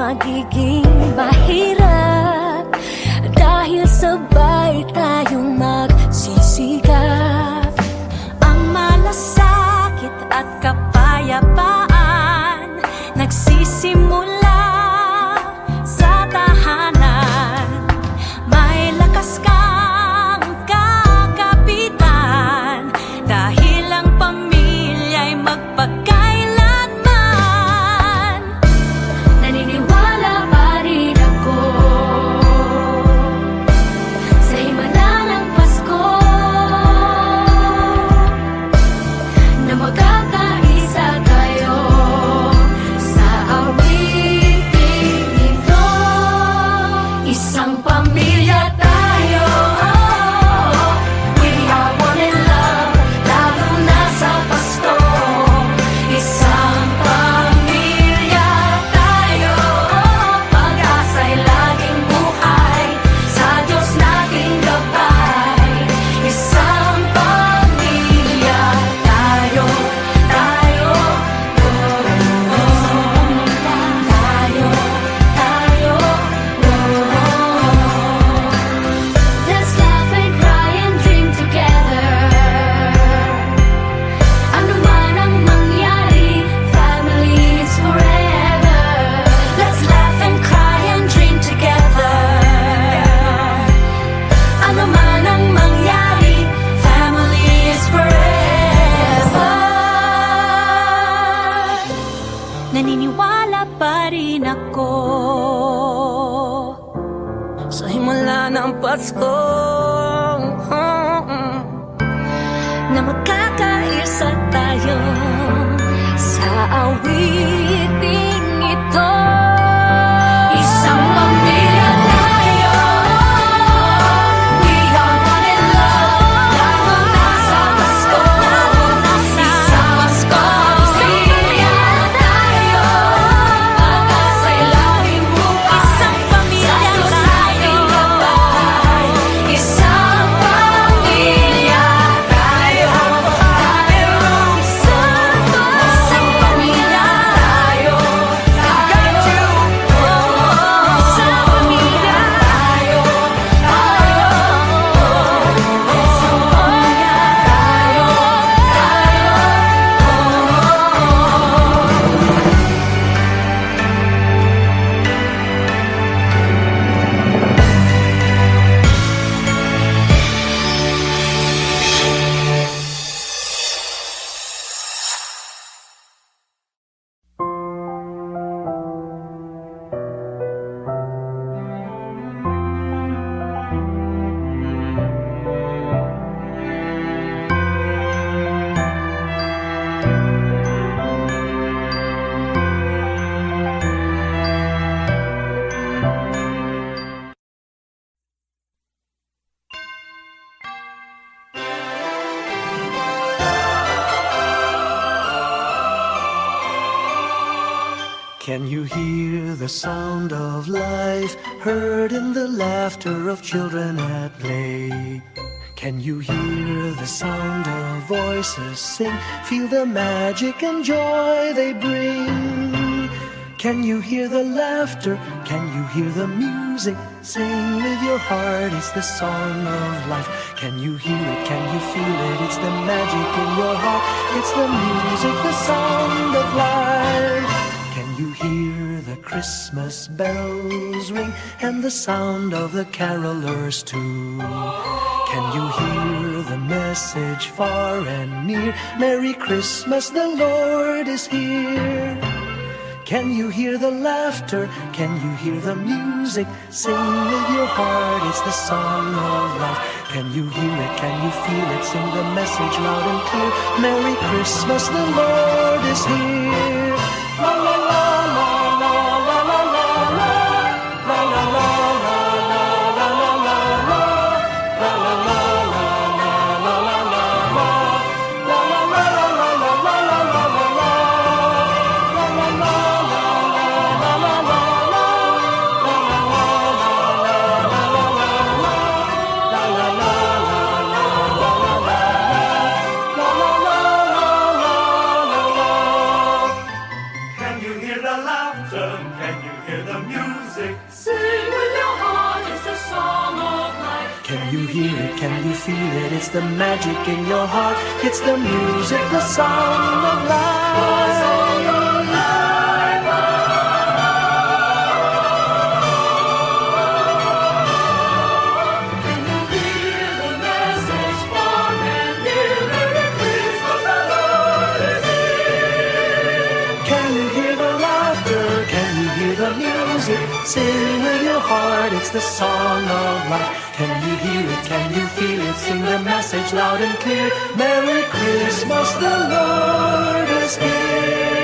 magiging mahirap dahil sabay tayong magsisikap. Ang malasakit at kapayapaan nagsisimula sa tahanan. May lakas kang kakapitan dahil ang pamilya'y magpakailanman. Naniniwala pa rin ako sa himala ng Pasko na magkakaisa tayo sa awiting ito. Isang pamilya tayo, we are one in love, lalo na sa Pasko. Isang pamilya tayo, pag-asa'y laging buhay, sa Diyos nating gabay. Isang pamilya tayo, tayo, Let's laugh and cry and dream together. Ano man ang mangyari, family is forever. Let's laugh and cry and dream together. Ano man ang mangyari, family is forever. Naniniwala pa rin ako sa himala ng Pasko na magkakaisa tayo sa awiting ito. Isang pamilya tayo, we are one in love, lalo na sa Pasko. Isang pamilya tayo, pag-asa'y laging buhay, sa Diyos nating gabay. Isang pamilya tayo, isang pamilya tayo, isang pamilya tayo, Can you hear the sound of life heard in the laughter of children at play? Can you hear the sound of voices sing? Feel the magic and joy they bring. Can you hear the laughter? Can you hear the music? Sing with your heart, it's the song of life. Can you hear it? Can you feel it? It's the magic in your heart. It's the music, the sound of life. Can you hear the Christmas bells ring and the sound of the carolers too? Can you hear the message far and near? Merry Christmas, the Lord is here. Can you hear the laughter? Can you hear the music? Sing with your heart, it's the song of life. Can you hear it? Can you feel it? Sing the message loud and clear. Merry Christmas, the Lord is here. La la la la la la la la la la la children, can you hear the music? Sing with your heart, it's the song of life. Can you hear it? Can you feel it? It's the magic in your heart. It's the music, the song of life. Can you hear the message? Far and near, Merry Christmas, the Lord is here. Can you hear the laughter? Can you hear the music? Sing with your heart, it's the song of life. Can you hear it? Can you feel it? Sing the message loud and clear. Merry Christmas, the Lord is here.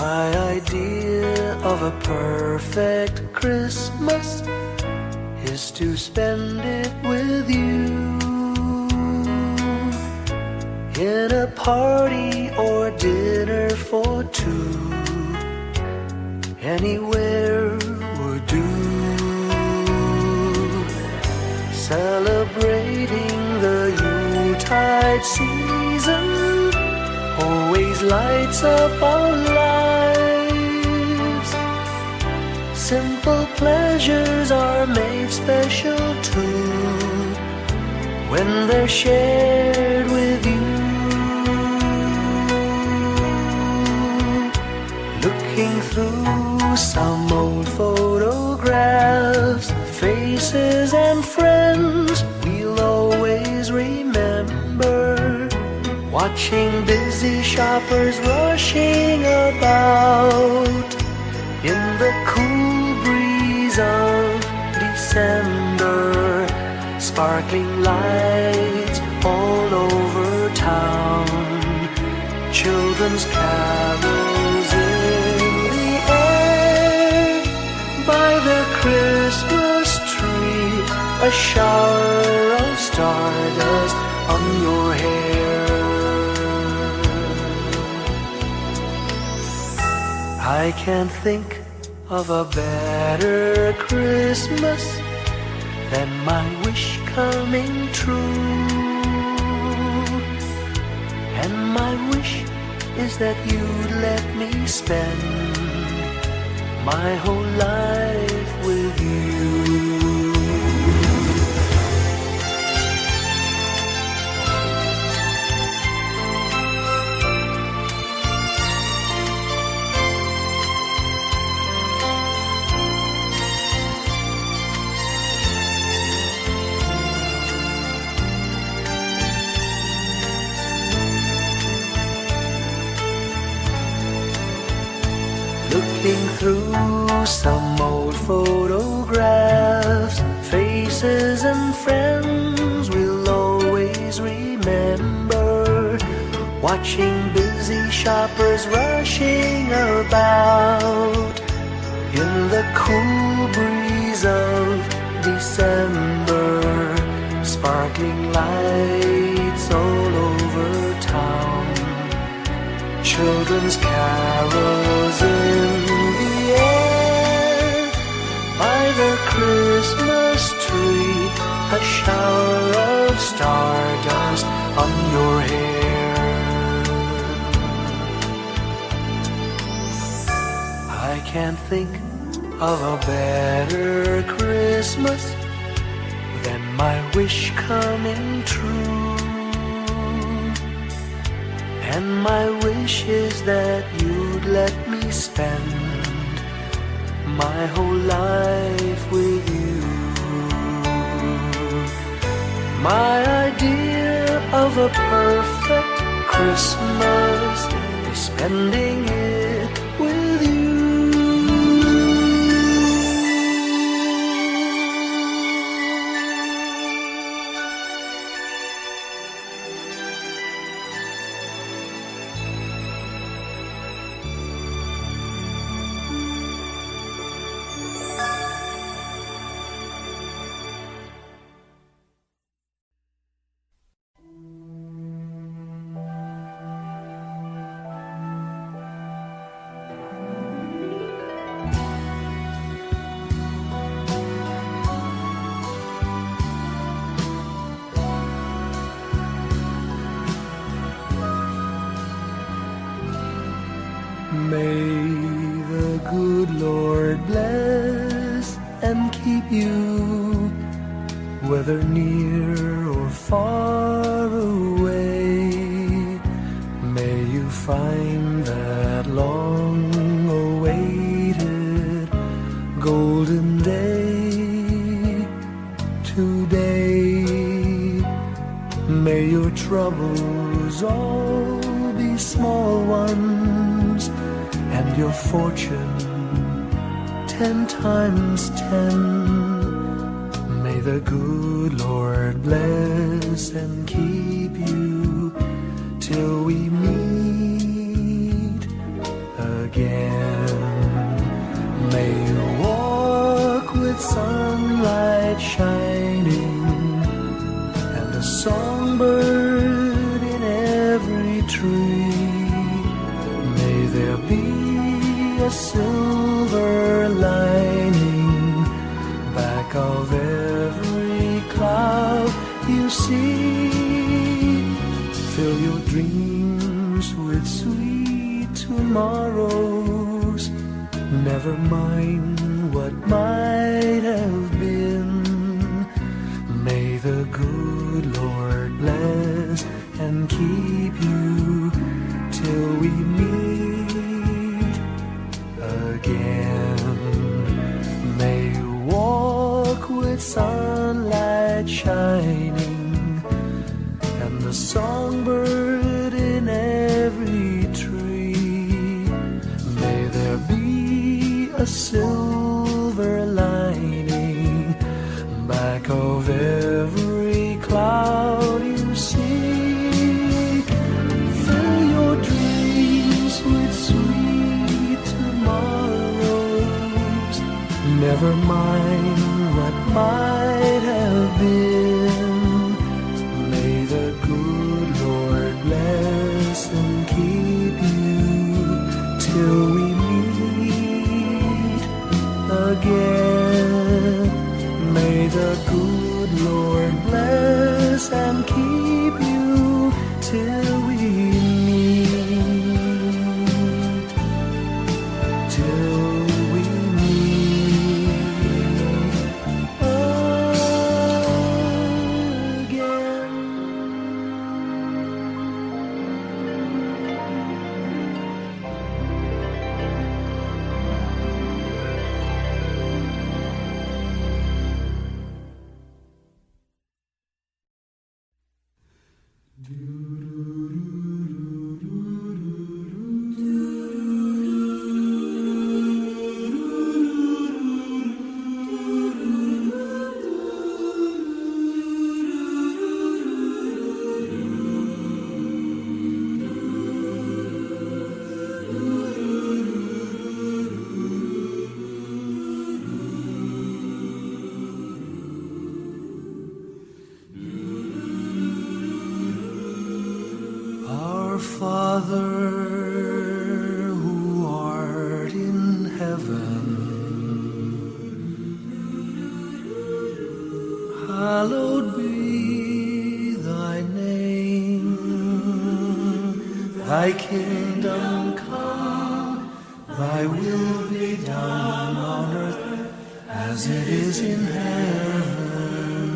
My idea of a perfect Christmas is to spend it with you in a party or dinner for two. Anywhere would do. Celebrating the Yuletide season always lights up our lives. Simple pleasures are made special too when they're shared with you. Looking through some old photographs, faces and friends we'll always remember. Watching busy shoppers rushing about in the cool breeze of December. Sparkling lights all over town, children's carols in the air. By the Christmas tree, a shower of stardust on your hair. I can't think of a better Christmas than my wish coming true. And my wish is that you'd let me spend my whole life with you. Looking through some old photographs, faces and friends we'll always remember. Watching busy shoppers rushing about in the cool breeze of December. Sparkling lights all over town, children's carols in the air. By the Christmas tree, a shower of stardust on your hair. I can't think of a better Christmas than my wish coming true. And my wish is that you'd let me spend my whole life with you. My idea of a perfect Christmas is spending it with you. May the good Lord bless and keep you, whether near or far away. May you find that long-awaited golden day today. May your troubles all be small ones, and your fortune 10 times 10. May the good Lord bless and keep you till we meet again. May you walk with sunlight shining and a songbird in every tree. May there be a silver lining back of every cloud you see. Fill your dreams with sweet tomorrows. Never mind what might have been. May the good Lord bless and keep you till we meet again. May you walk with sunlight shining and the songbird in every tree. May there be a silver lining back of every cloud you see. Fill your dreams with sweet tomorrows. Never mind what might have been. May the good Lord bless and keep you till we meet again. May the good Lord bless and keep you till we meet, till we meet again. Thy kingdom come, Thy will be done on earth as it is in heaven.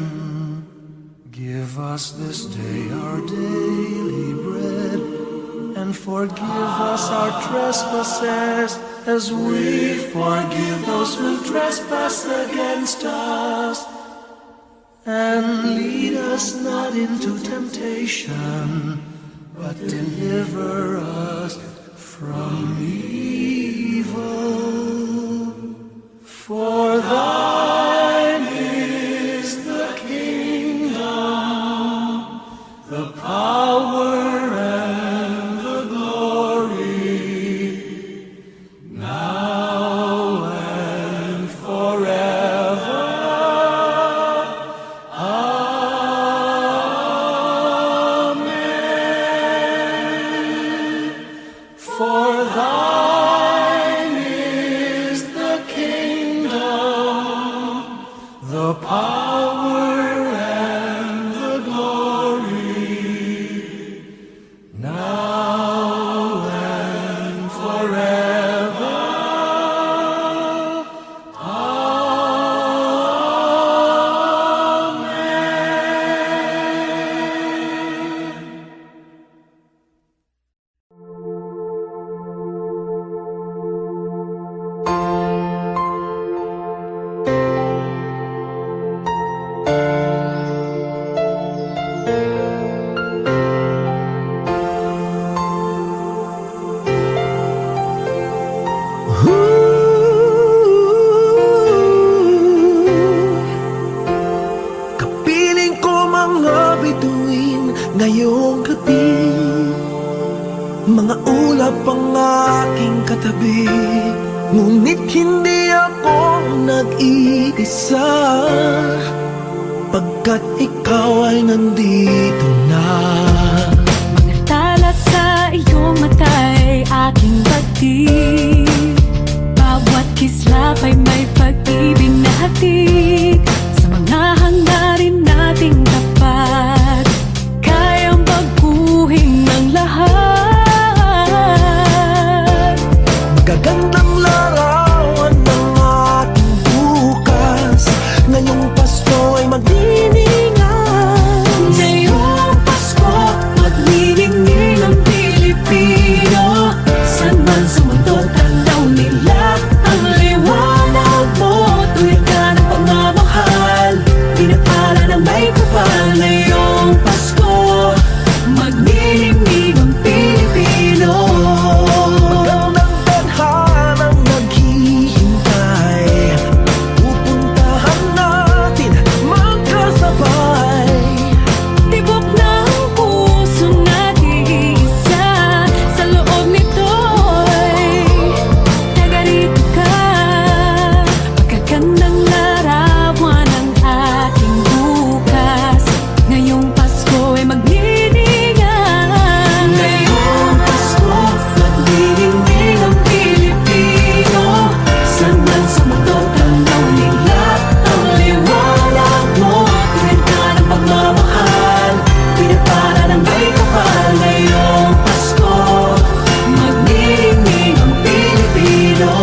Give us this day our daily bread, and forgive us our trespasses as we forgive those who trespass against us. And lead us not into temptation, but deliver us from evil. For thine is the kingdom, the power, and the glory, now and forever. For thine is the kingdom, the power, and the glory, now and forever. Amen. Kapiling ko mga bituin ngayong gabi, mga ulap ang aking katabi, ngunit hindi ako nag-iisa, pagkat ikaw ay nandito na. Mga tala sa iyong mata'y aking pagtig, bawat kislap ay may pag-ibig na hatid. Sa mga hangarin nating tapat, kayang baguhin ng lahat. Magagandang larawan ng ating bukas, ngayong Pasko ay magdiningan. Ngayong Pasko, maglilingning ang Pilipino. San man sa mundo, tanaw nila ang liwanag mo. Tuwid ka ng pagmamahal, pinapala ng may kapal. Ngayong Pasko, maglilingning ang Pilipino. Magandang tadhanang naghihintay, pupuntahan natin magkasabay. Tibok ng puso nating isa, sa loob nito'y tagarito ka. Magagandang larawan ang ating bukas, ngayong Pasko ay magniningan. Ngayong Pasko, maglilingning ang Pilipino. San man sa mundo, tanaw nila ang liwanag mo. Tuwid ka ng pagmamahal, pinapala ng may kapal. Ngayong Pasko, maglilingning ang Pilipino.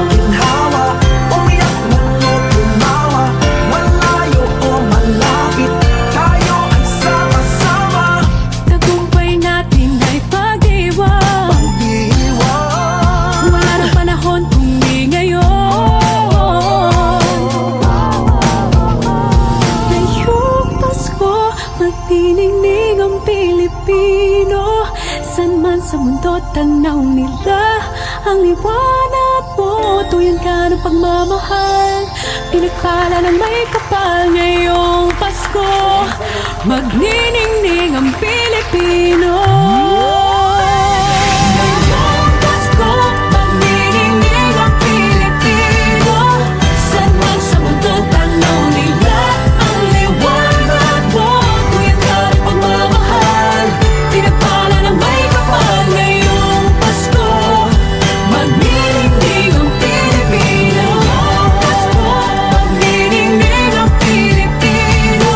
Ginhawa, umiyak man o tumawa, malayo o malapit, tayo ay sama-sama. Tagumpay natin ay pag-iwan, Pag-iwan, wala nang panahon kung di ngayon. Ngayong Pasko, magtiningning ang Pilipino. San man sa mundo, tanaw nila ang liwanag mo. Tuyan ka ng pagmamahal, pinagpala ng may kapal. Ngayong Pasko, magniningning ang Pilipino. Ngayong Pasko, magniningning ang Pilipino. San man sa mundo, tanaw nila ang liwanag mo. Tuyan ka ng pagmamahal, pinagpala ng may kapal. Ngayong Pasko, magniningning ang Pilipino. Ngayong Pasko, magniningning ang Pilipino.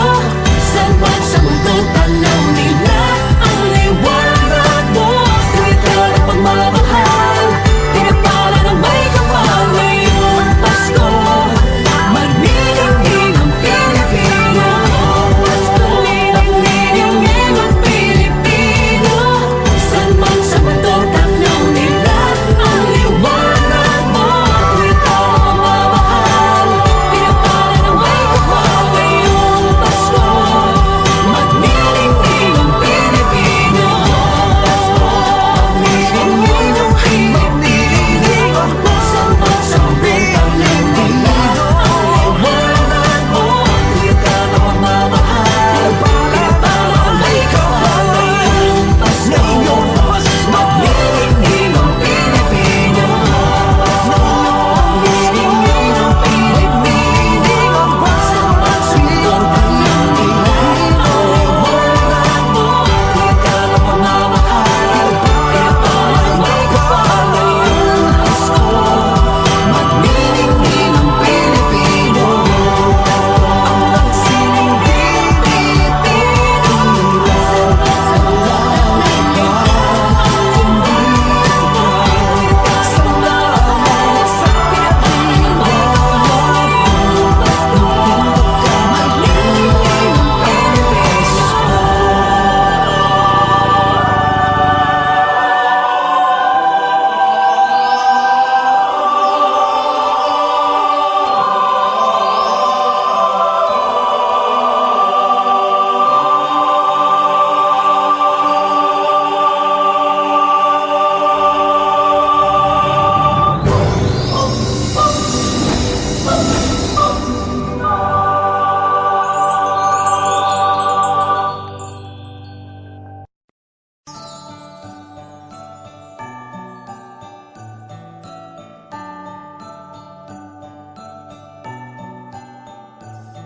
San man sa mundo, tanaw nila ang liwanag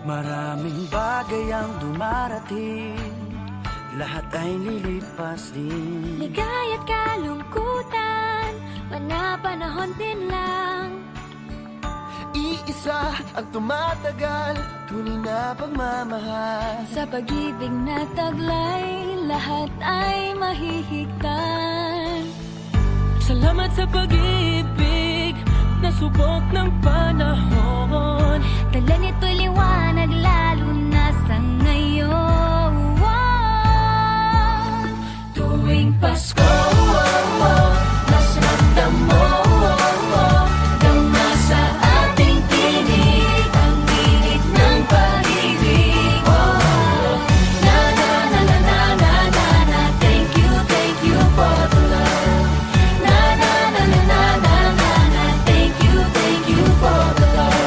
Maraming bagay ang dumarating, lahat ay lilipas din. Ligay at kalungkutan, panapanahon din lang. Iisa ang tumatagal, tunay na pagmamahal. Sa pag-ibig na taglay, lahat ay mahihigtan. Salamat sa pag-ibig na subok ng panahon. Dala nito'y liwanag lalo na sa ngayon. Tuwing Pasko, mas ramdam mo dama sa ating tinig ang init ng pag-ibig. Na na na na na na na na. Thank you for the love. Na na na na na na na na. Thank you for the love.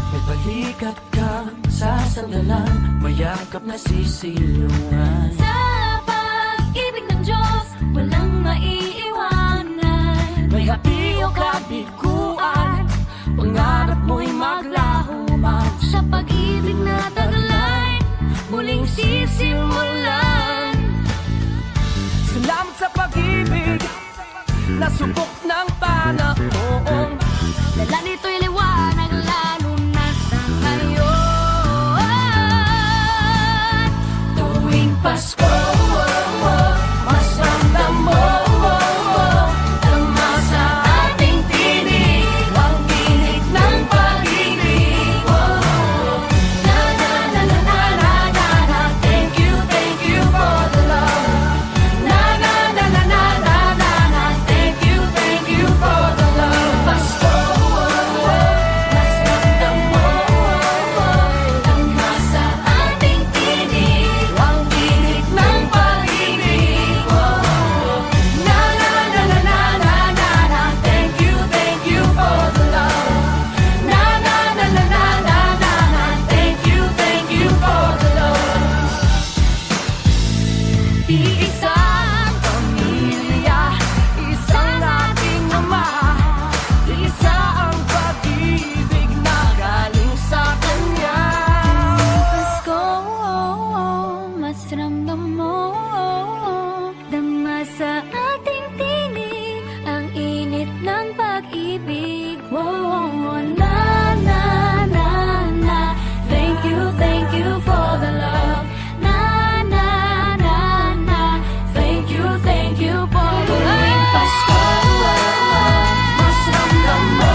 May balikat kang sasandalan, mayakap na sisilungan. Sa pag-ibig ng Diyos, walang maiiwanan. May happy o kabiguan, pangarap mo'y maglaho man. Sa pag-ibig na taglay, muling sisimulan. Salamat sa pag-ibig na subok ng panahon. Dala nito'y liwanag lalo na sa ngayon. Tuwing Pasko, mas ramdam mo dama sa ating tinig ang init ng pag-ibig. Na na na na na na na na. Thank you for the love. Na na na na na na na na. Thank you for the love. Pasko, mas ramdam mo dama sa ating tinig ang init ng pag-ibig. Na na na na na na na na. Thank you for the love. Na na na na na na na na. Thank you for the love. Iisang pamilya, isang ating ama, isa ang pag-ibig na galing sa Kanya. Pasko, mas ramdam mo dama sa ating tinig ang init ng pag-ibig. Na na na na. Thank you for the love. Na na na na. Thank you for the Tuwing love. Pasko, mas ramdam mo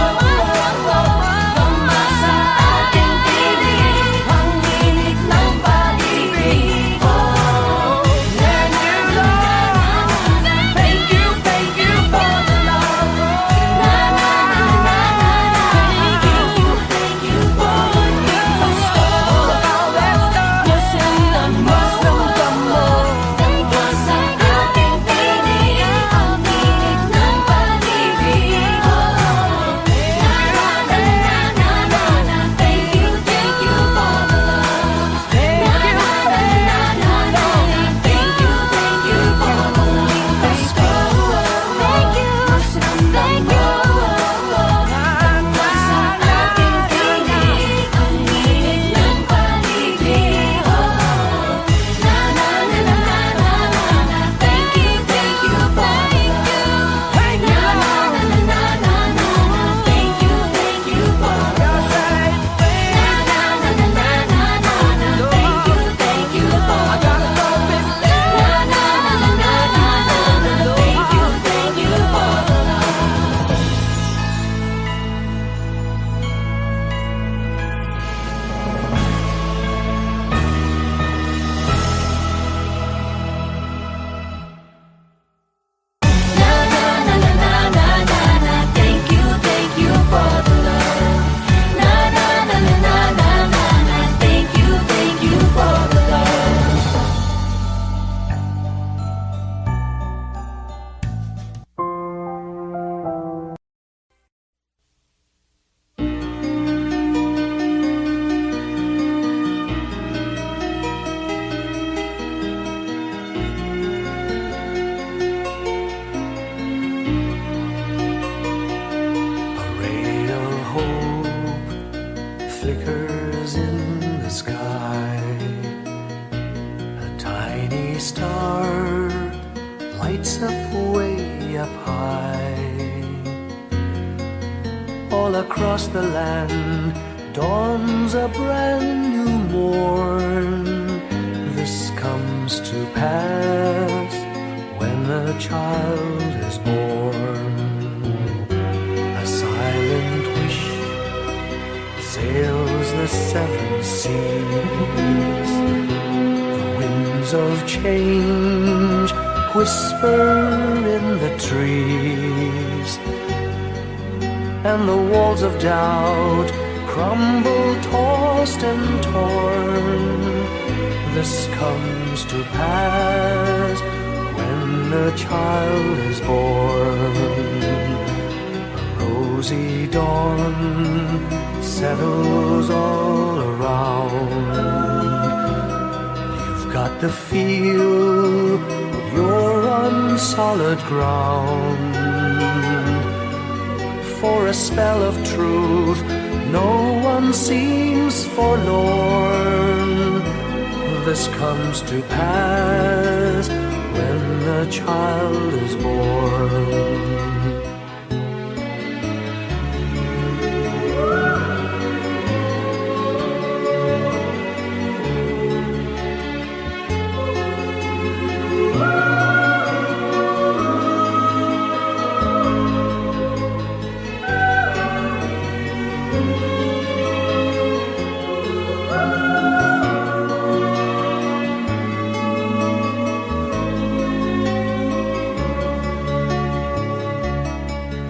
dama sa ating tinig ang init ng pag-ibig. Na na star lights up way up high. All across the land dawns a brand new morn. This comes to pass when a child is born. A silent wish sails the seven seas. The winds of change whisper in the trees, and the walls of doubt crumble, tossed and torn. This comes to pass when a child is born. A rosy dawn settles all around. You've got to feel you're on solid ground. For a spell of truth, no one seems forlorn. This comes to pass when a child is born.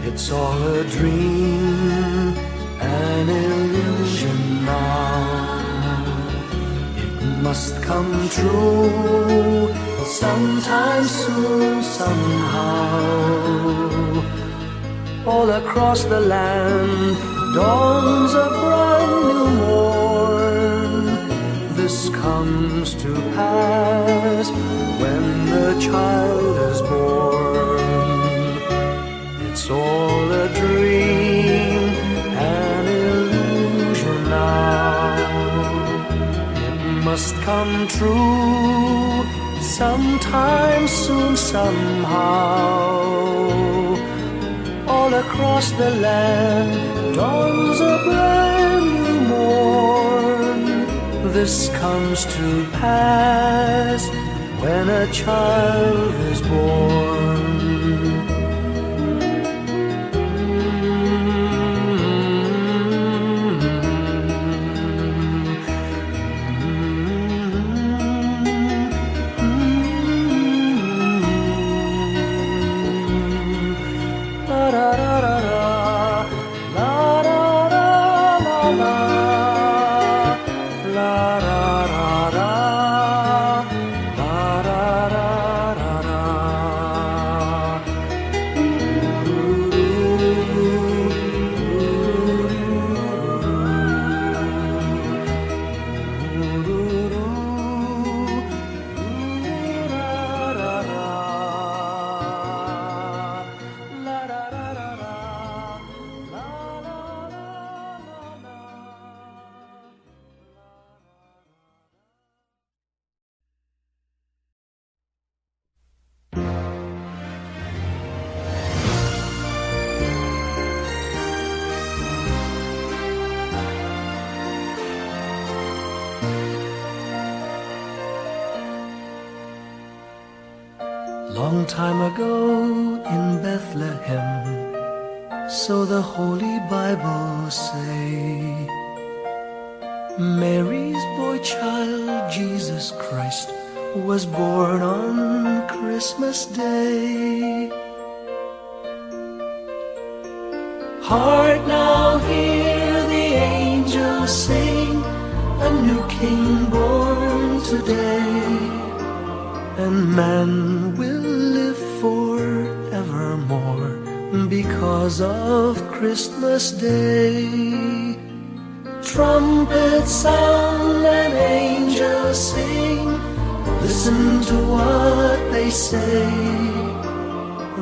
It's all a dream, an illusion now. It must come true sometime soon, somehow. All across the land dawns a brand new morn. This comes to pass when the child is born. It's all a dream, an illusion now. It must come true sometime soon, somehow. All across the land dawns a brand new morn. This comes to pass when a child is born. Long time ago in Bethlehem, so the Holy Bible say, Mary's boy child, Jesus Christ, was born on Christmas Day. Hark now, hear the angels sing, a new King born today, and man will live forevermore because of Christmas Day. Trumpets sound and angels sing, listen to what they say,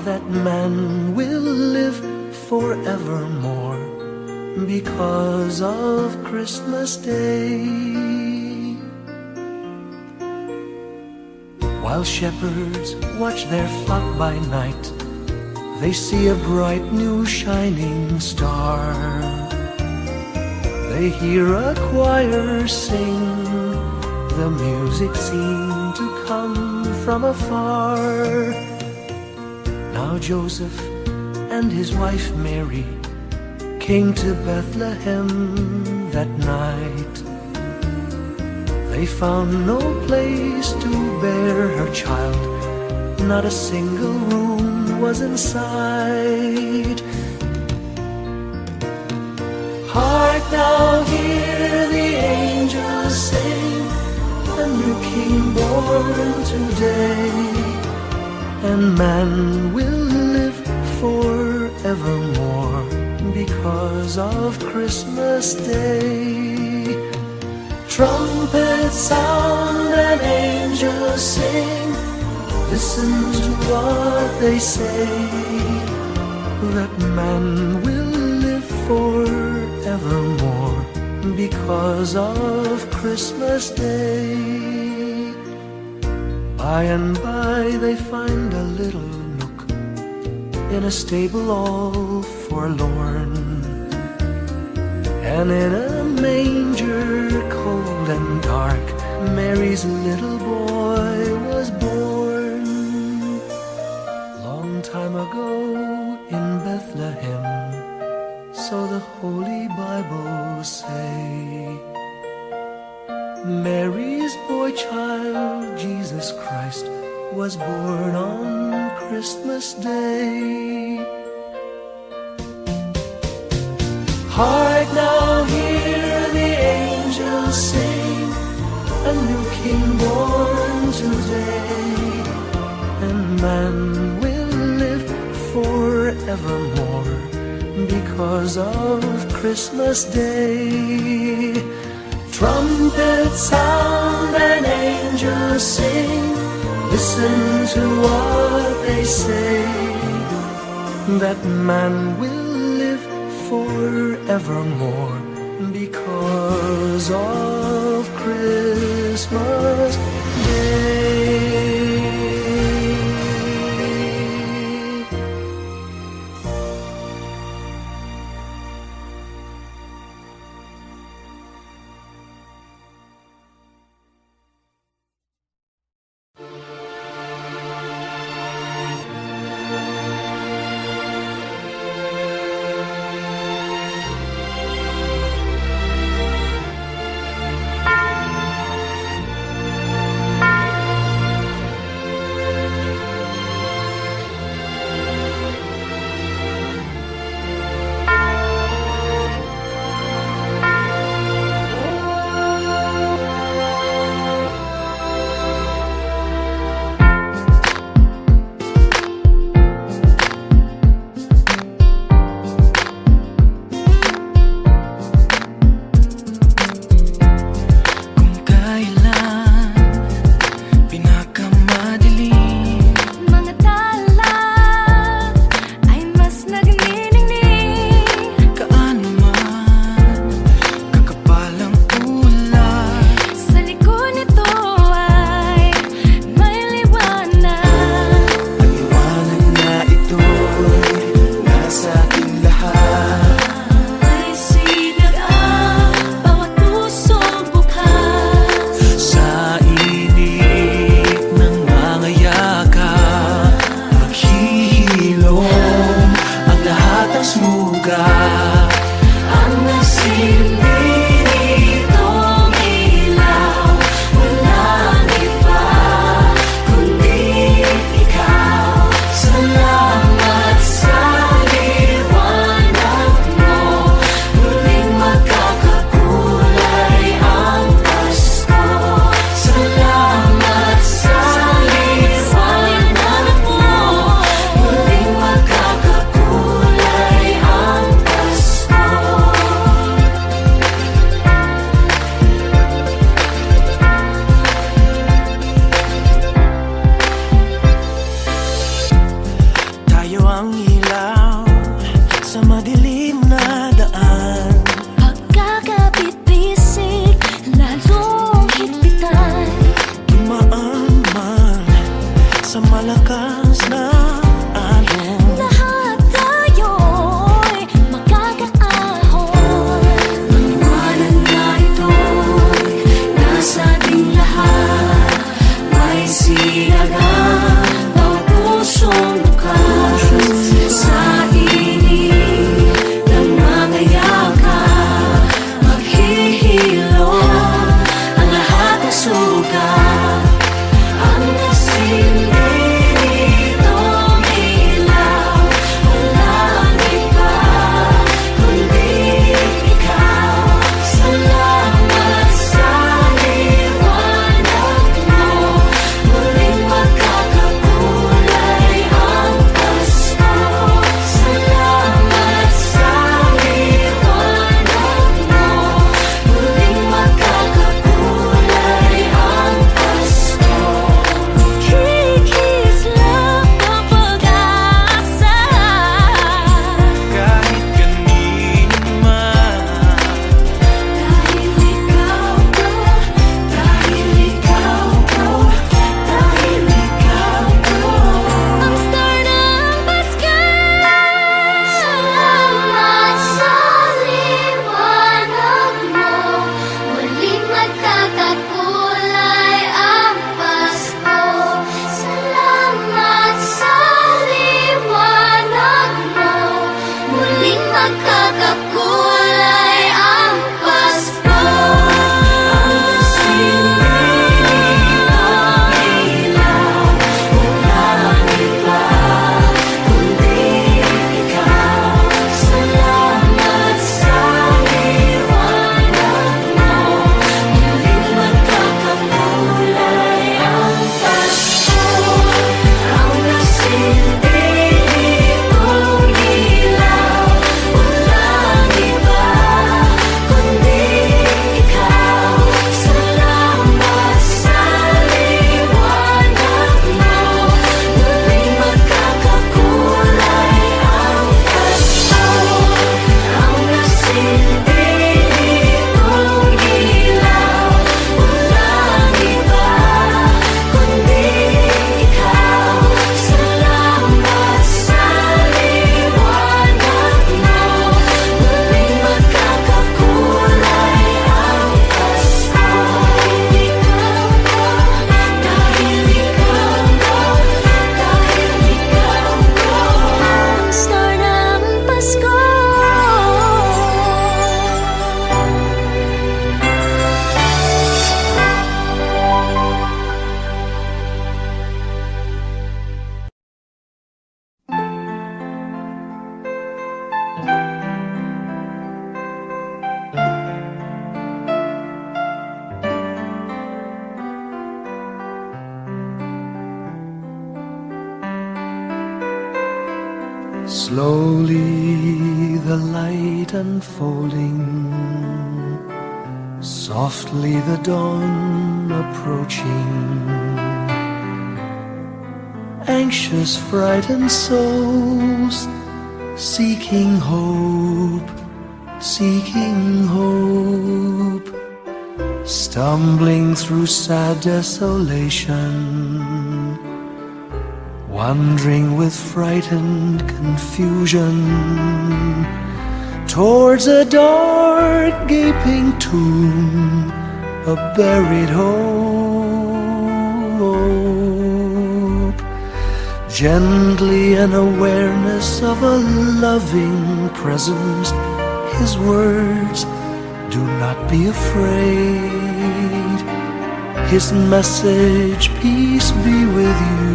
that man will live forevermore because of Christmas Day. While shepherds watch their flock by night, they see a bright new shining star. They hear a choir sing, the music seemed to come from afar. Now Joseph and his wife Mary came to Bethlehem that night. They found no place to bear her child, not a single room was in sight. Hark now, hear the angels sing, a new king born today, and man will live forevermore because of Christmas Day. Trumpets sound and angels sing, listen to what they say, that man will live forevermore because of Christmas Day. By and by they find a little nook in a stable all forlorn, and in a manger cold and dark, Mary's little boy was born. Long time ago in Bethlehem, so the Holy Bible say, Mary's boy child, Jesus Christ, was born on Christmas Day. Hark now, hear the angels sing, a new king born today, and man will live forevermore because of Christmas Day. Trumpets sound and angels sing, listen to what they say, that man will live forevermore because of Christmas Day. Slowly the light unfolding, softly the dawn approaching. Anxious, frightened souls seeking hope, seeking hope, stumbling through sad desolation, wandering with frightened confusion towards a dark gaping tomb, a buried hope. Gently an awareness of a loving presence, His words, do not be afraid. His message, peace be with you.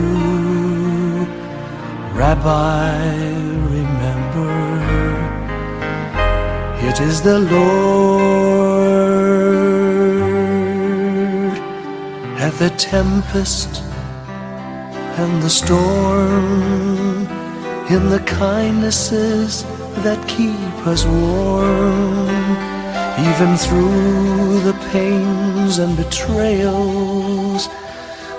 Rabbi, remember, it is the Lord. At the tempest and the storm, in the kindnesses that keep us warm, even through the pains and betrayals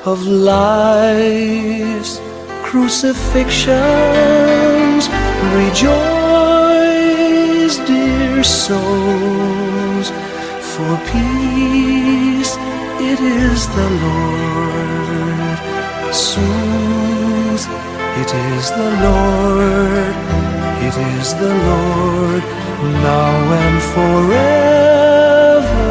of life's crucifixions. Rejoice, dear souls, for peace it is the Lord. Soothe, it is the Lord, it is the Lord, now and forever.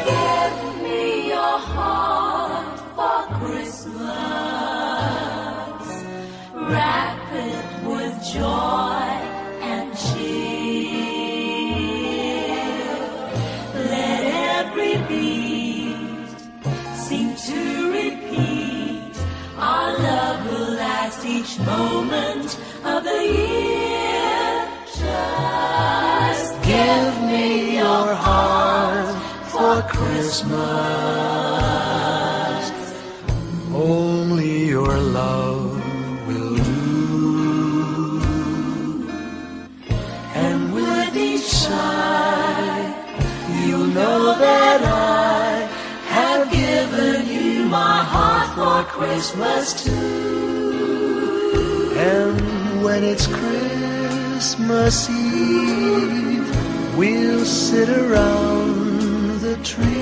Give me your heart for Christmas. Wrap it with joy and cheer. Let every beat seem to repeat. Our love will last each moment of the year. Just give me your heart for Christmas. Only your love will do. And with each sigh, you know that I have given you for Christmas too. And when it's Christmas Eve, we'll sit around the tree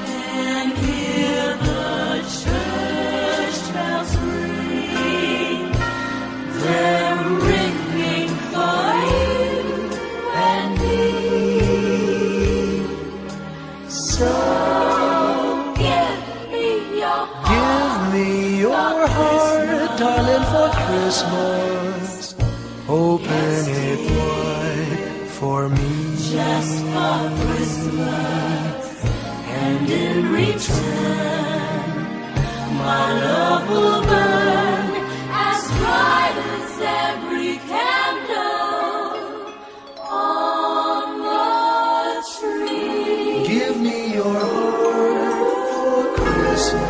And hear the church bells ring. They're ringing for you and me. So give me your Give me your heart, darling, for Christmas. Open it wide for me. just for Christmas, and in return, my love will burn as bright as every candle on the tree. Give me your heart for Christmas.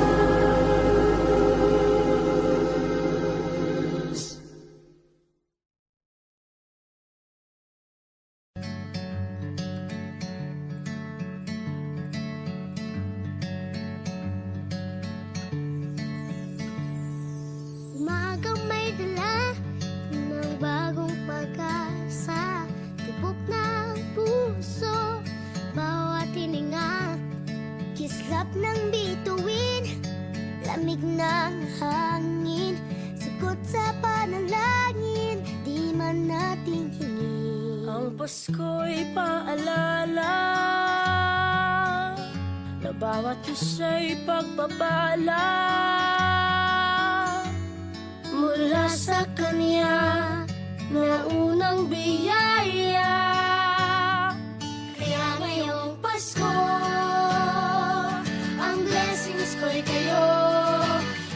Umagang may dala ng bagong pag-asa, tibok ng puso, bawat hininga, kislap ng bituin, lamig ng hangin, sagot sa panalangin, di man natin hingin. Ang Pasko'y paalala na bawat isa'y pagpapala mula sa Kanya na unang biyaya. Kaya ngayong Pasko, ang blessings ko'y kayo.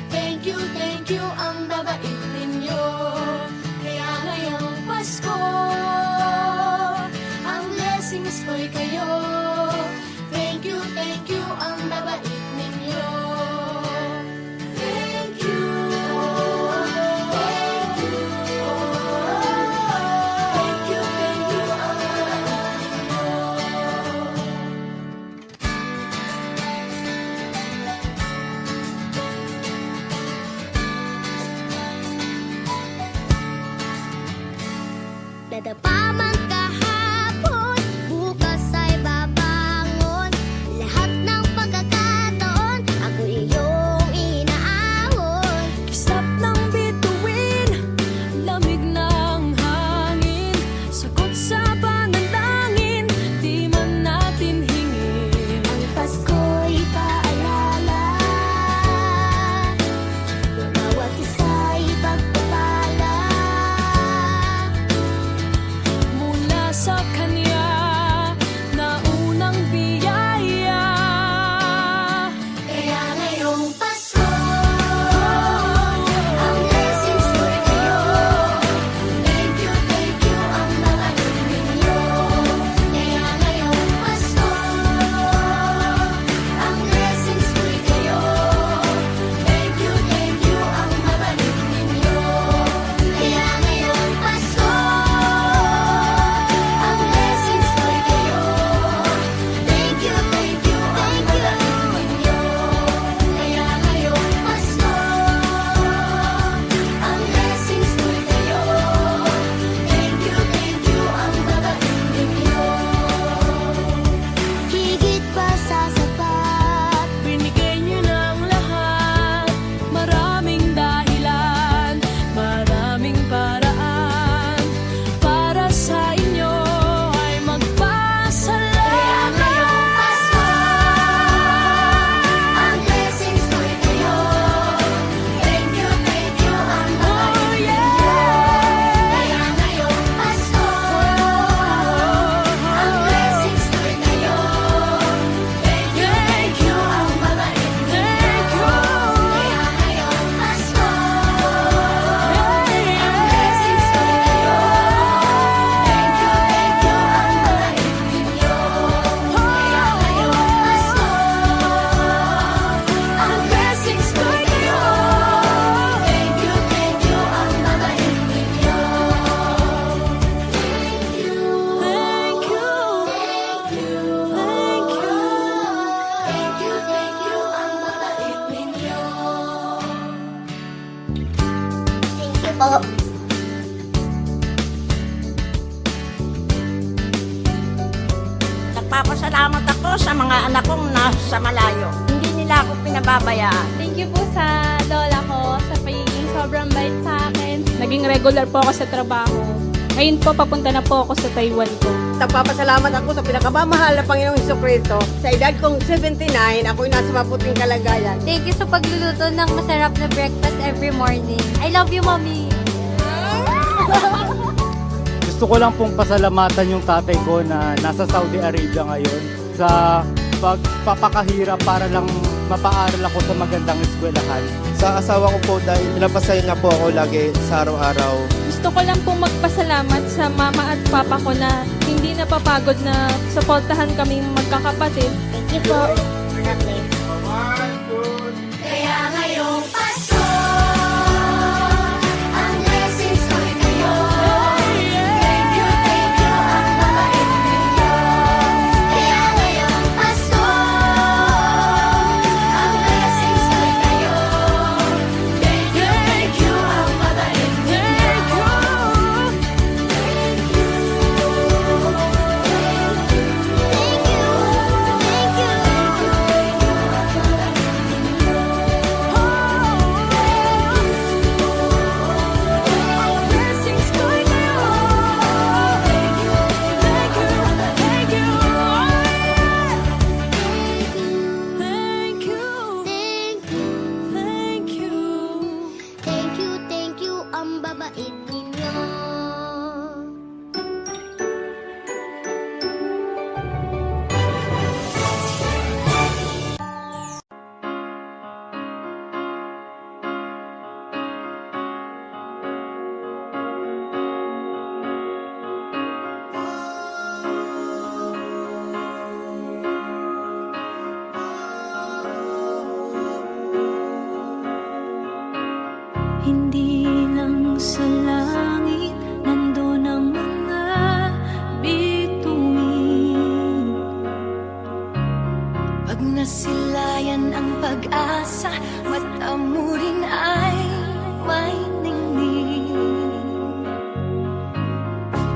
Thank you, ang babait ninyo. Kaya ngayong Pasko, ang blessings ko'y kayo. Thank you, ang babait ninyo. Thank you, thank you, thank you, ang babait ninyo. Dadapa man kahapon, bukas ay babangon. Lahat ng pagkakataon, ako iyong inaahon. Kislap ng bituin, lamig ng hangin, sagot sa panalangin, di man natin hingin. Ang Pasko'y paalala na bawat isa'y pagpapala. Mula Nagpapasalamat ako sa mga anak kong nasa malayo. Hindi nila ako pinababayaan. Thank you po sa lola ko sa pagiging sobrang bait sa akin. Naging regular po ako sa trabaho. Ngayon po, papunta na po ako sa Taiwan ko. Nagpapasalamat ako sa pinakamamahal na Panginoong Jesucristo. Sa edad kong 79, ako'y nasa maputing kalagayan. Thank you sa pagluluto ng masarap na breakfast every morning. I love you, Mommy! Gusto ko lang pong pasalamatan yung tatay ko na nasa Saudi Arabia ngayon sa pagpapakahirap para lang mapaaral ako sa magandang eskwelahan. Sa asawa ko po dahil pinapasaya niya po ako lagi sa araw-araw. Gusto ko lang pong magpasalamat sa mama at papa ko na hindi napapagod na suportahan kaming magkakapatid. Thank you po. God bless. Kaya ngayong Pasko, ang blessings ko'y kayo. Thank you, ang mabait ninyo. Kaya ngayong Pasko, ang blessings ko'y kayo. Thank you, ang mabait ninyo. Blessings ko'y kayo. Thank you, thank you, thank you. Thank you, thank you. Thank you, ang babait ninyo. Hindi lang sa langit nandun ang mga bituin. Pag nasilayan ang pag-asa, mata mo rin ay may ningning.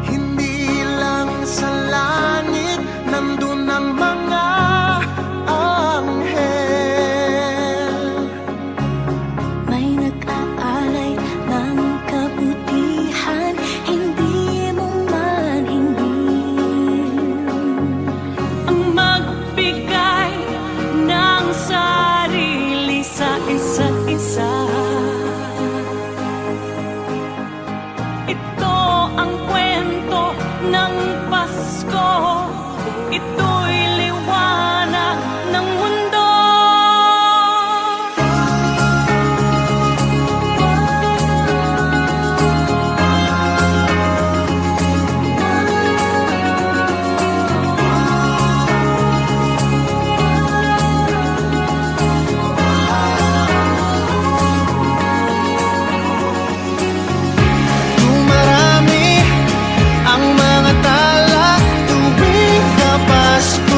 Hindi lang sa langit nandun ang mga anghel. May nag-aalay ng kabutihan, hindi mo man hingin. Ang magbigay ng sarili sa isa't isa. Ito ang kwento ng Pasko. Ito'y liwanag ng mundo. Dumarami ang mga tala tuwing Pasko.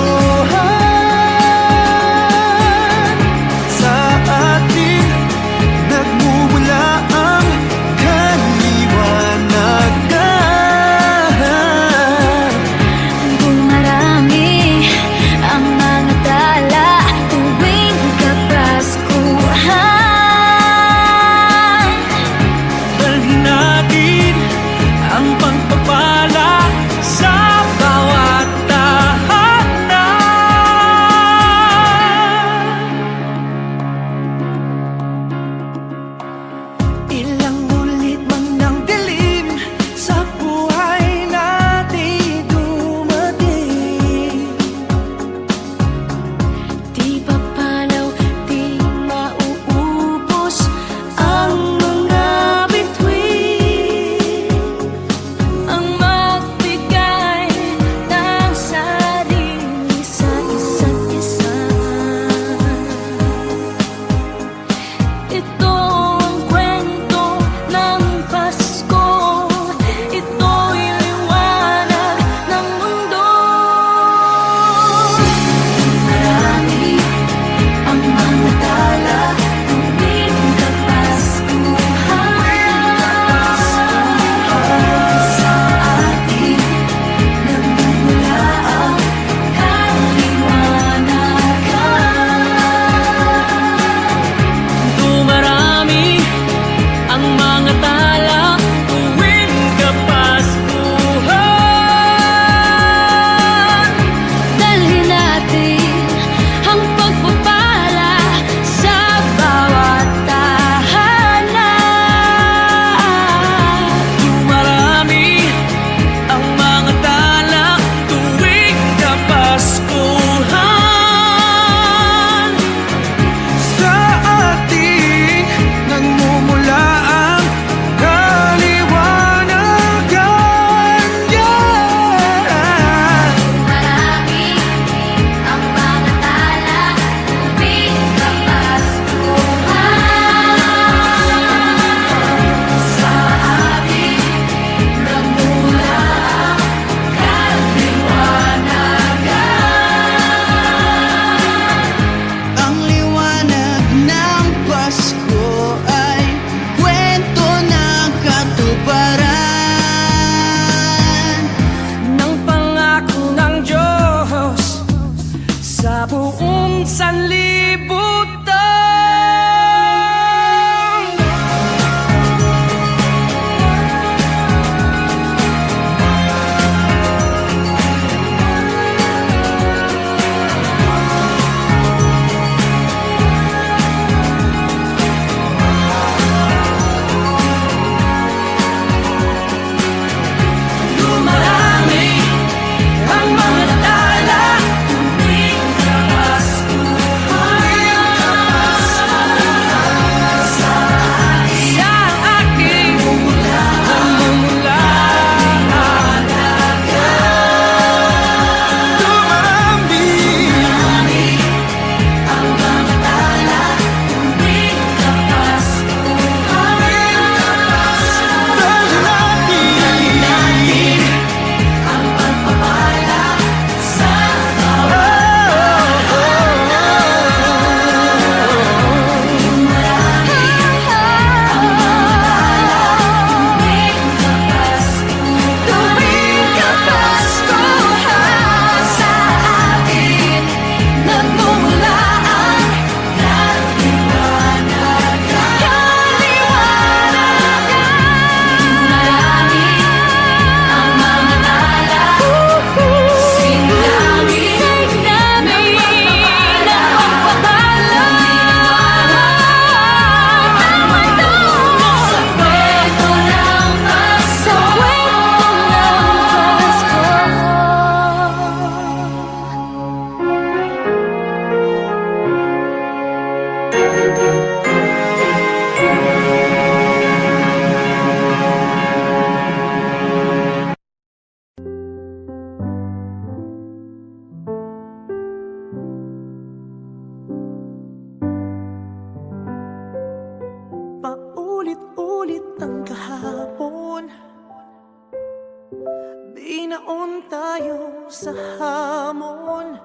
Mayroon tayo sa hamon.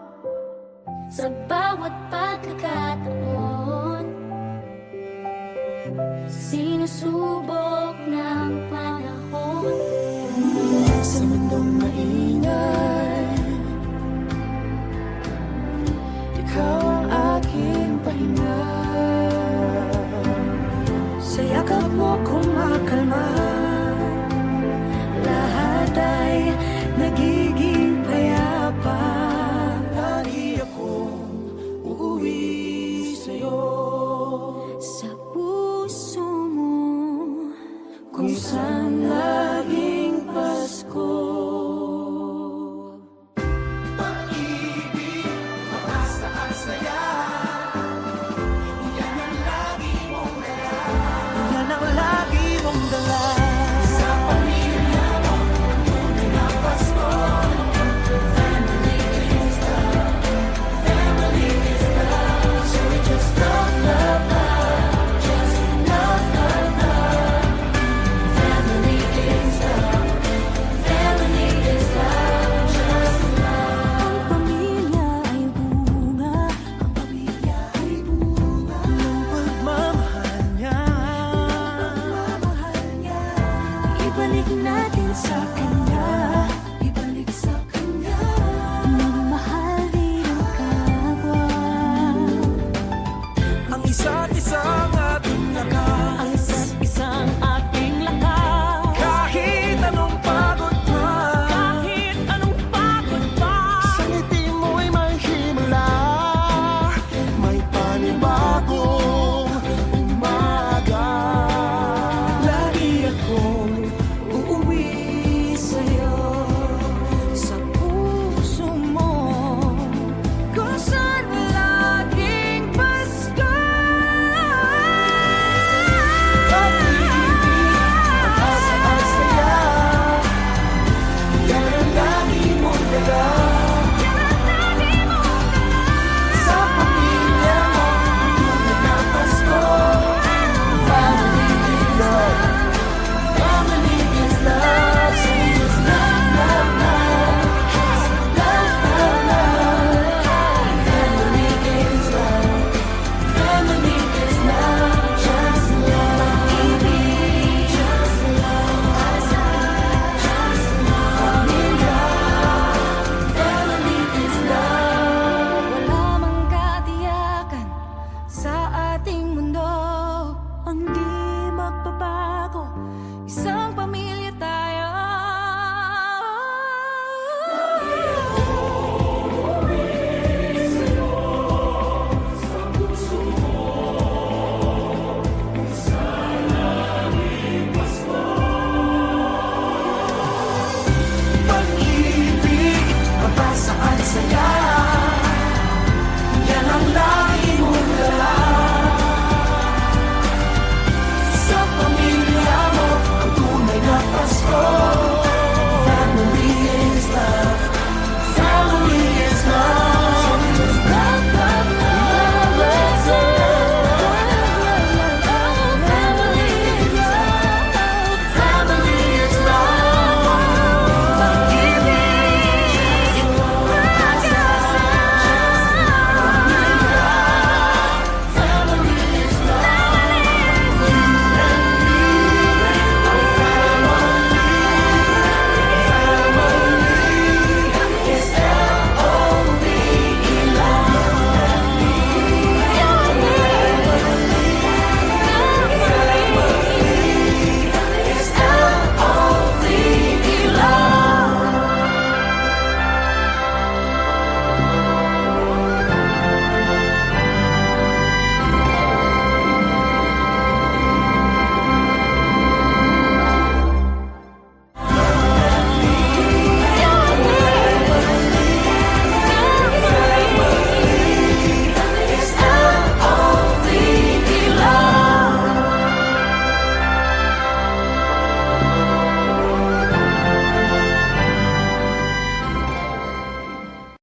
Sa bawat pagkakataon, sinusubok